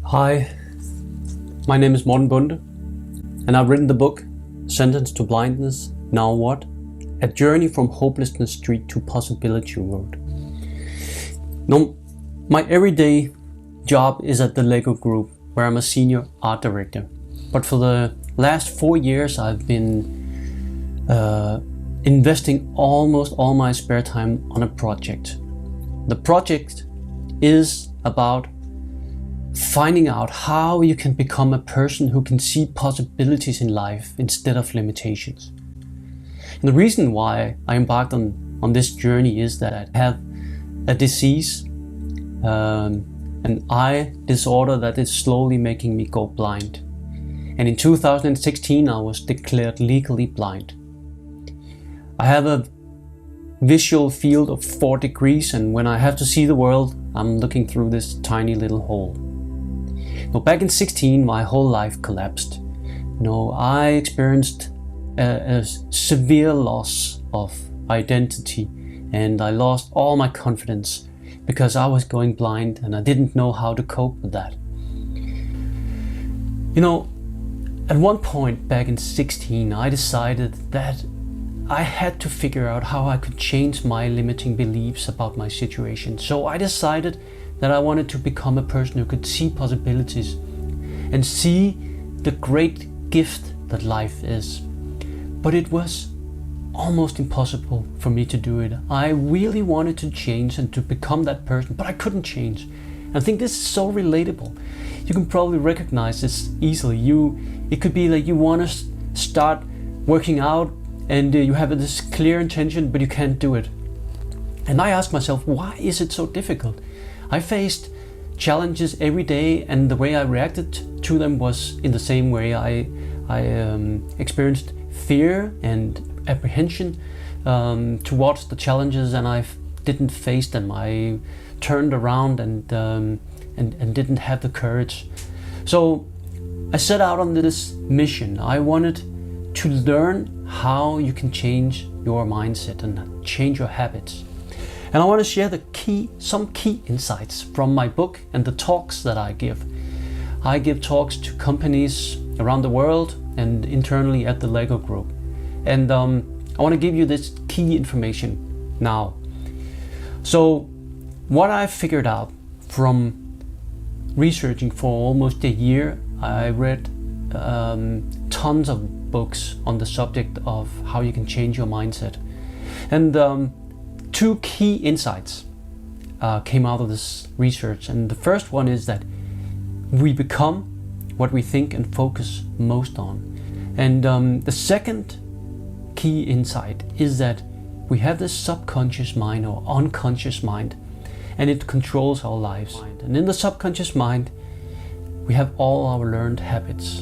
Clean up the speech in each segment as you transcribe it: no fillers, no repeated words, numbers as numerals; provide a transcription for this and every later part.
Hi, my name is Morten Bonde, and I've written the book Sentenced to Blindness, Now What? A Journey from Hopelessness Street to Possibility Road. Now, my everyday job is at the Lego Group, where I'm a senior art director. But for the last 4 years, I've been investing almost all my spare time on a project. The project is about finding out how you can become a person who can see possibilities in life instead of limitations. And the reason why I embarked on this journey is that I have a disease, an eye disorder that is slowly making me go blind. And in 2016 I was declared legally blind. I have a visual field of 4 degrees, and when I have to see the world, I'm looking through this tiny little hole. Now, back in 16, my whole life collapsed. I experienced a severe loss of identity, and I lost all my confidence because I was going blind and I didn't know how to cope with that. At one point back in 16, I decided that I had to figure out how I could change my limiting beliefs about my situation. So I decided that I wanted to become a person who could see possibilities and see the great gift that life is. But it was almost impossible for me to do it. I really wanted to change and to become that person, but I couldn't change. And I think this is so relatable. You can probably recognize this easily. It could be like you want to start working out and you have this clear intention, but you can't do it. And I asked myself, why is it so difficult? I faced challenges every day, and the way I reacted to them was in the same way. I experienced fear and apprehension towards the challenges, and I didn't face them. I turned around and didn't have the courage. So I set out on this mission. I wanted to learn how you can change your mindset and change your habits. And I want to share some key insights from my book and the talks that I give. I give talks to companies around the world and internally at the Lego Group. And I want to give you this key information now. So what I figured out from researching for almost a year, I read tons of books on the subject of how you can change your mindset. And 2 key insights came out of this research. And the first one is that we become what we think and focus most on. And the second key insight is that we have this subconscious mind or unconscious mind, and it controls our lives. And in the subconscious mind, we have all our learned habits.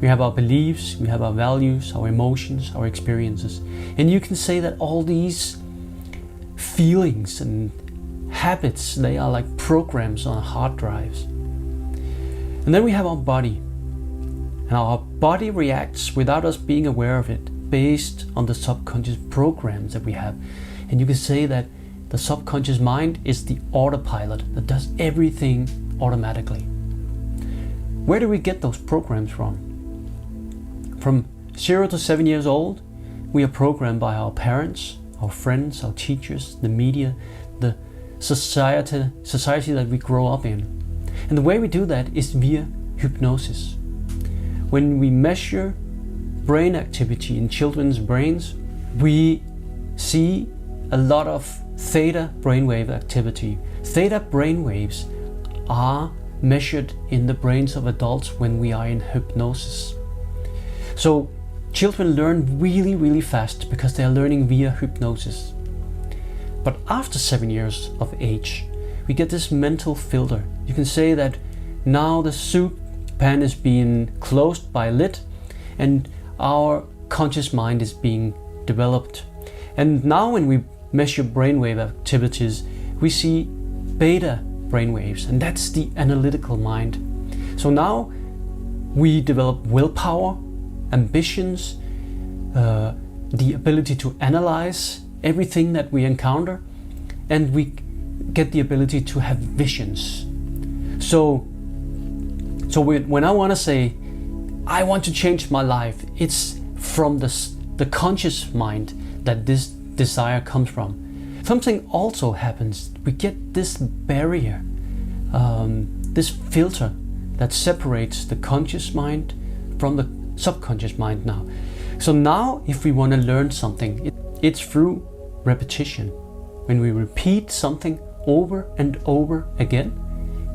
We have our beliefs, we have our values, our emotions, our experiences. And you can say that all these feelings and habits, they are like programs on hard drives. And then we have our body. And our body reacts without us being aware of it, based on the subconscious programs that we have. And you can say that the subconscious mind is the autopilot that does everything automatically. Where do we get those programs from? From 0 to 7 years old, we are programmed by our parents, our friends, our teachers, the media, the society that we grow up in. And the way we do that is via hypnosis. When we measure brain activity in children's brains, we see a lot of theta brainwave activity. Theta brainwaves are measured in the brains of adults when we are in hypnosis. So children learn really, really fast because they are learning via hypnosis. But after 7 years of age, we get this mental filter. You can say that now the soup pan is being closed by a lid, and our conscious mind is being developed. And now when we measure brainwave activities, we see beta brainwaves, and that's the analytical mind. So now we develop willpower, ambitions, the ability to analyze everything that we encounter, and we get the ability to have visions. So So when I want to say, I want to change my life, it's from the conscious mind that this desire comes from. Something also happens. We get this barrier, this filter that separates the conscious mind from the subconscious mind now. So now if we want to learn something, it's through repetition. When we repeat something over and over again,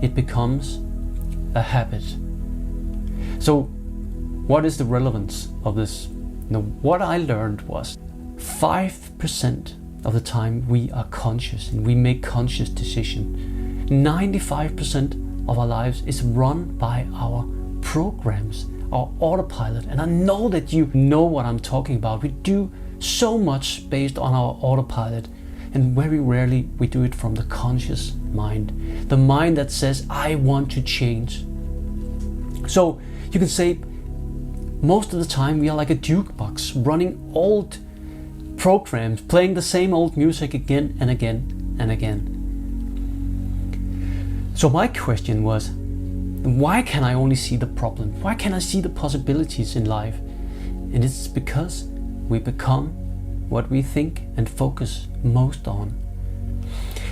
it becomes a habit. So what is the relevance of this? What I learned was 5% of the time we are conscious and we make conscious decisions. 95% of our lives is run by our programs, our autopilot. And I know that you know what I'm talking about. We do so much based on our autopilot, and very rarely we do it from the conscious mind. The mind that says, I want to change. So you can say most of the time we are like a jukebox running old programs, playing the same old music again and again and again. So my question was, why can I only see the problem? Why can't I see the possibilities in life? And it's because we become what we think and focus most on.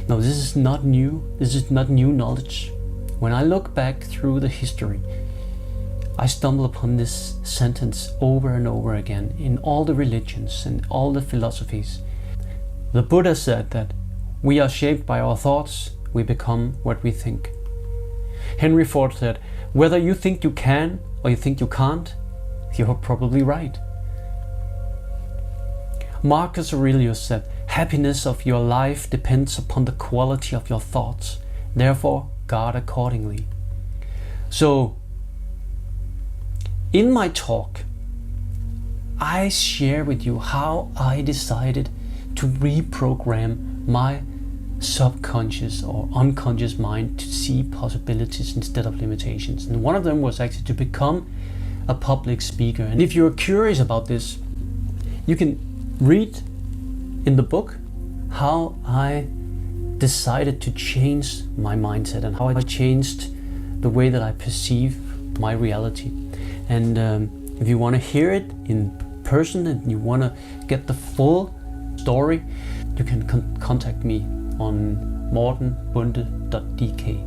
Now, this is not new. This is not new knowledge. When I look back through the history, I stumble upon this sentence over and over again in all the religions and all the philosophies. The Buddha said that we are shaped by our thoughts, we become what we think. Henry Ford said, whether you think you can or you think you can't, you're probably right. Marcus Aurelius said, happiness of your life depends upon the quality of your thoughts. Therefore, guard accordingly. So, in my talk, I share with you how I decided to reprogram my subconscious or unconscious mind to see possibilities instead of limitations. And one of them was actually to become a public speaker. And if you're curious about this, you can read in the book how I decided to change my mindset and how I changed the way that I perceive my reality. And if you want to hear it in person and you want to get the full story, you can contact me on mortenbonde.dk.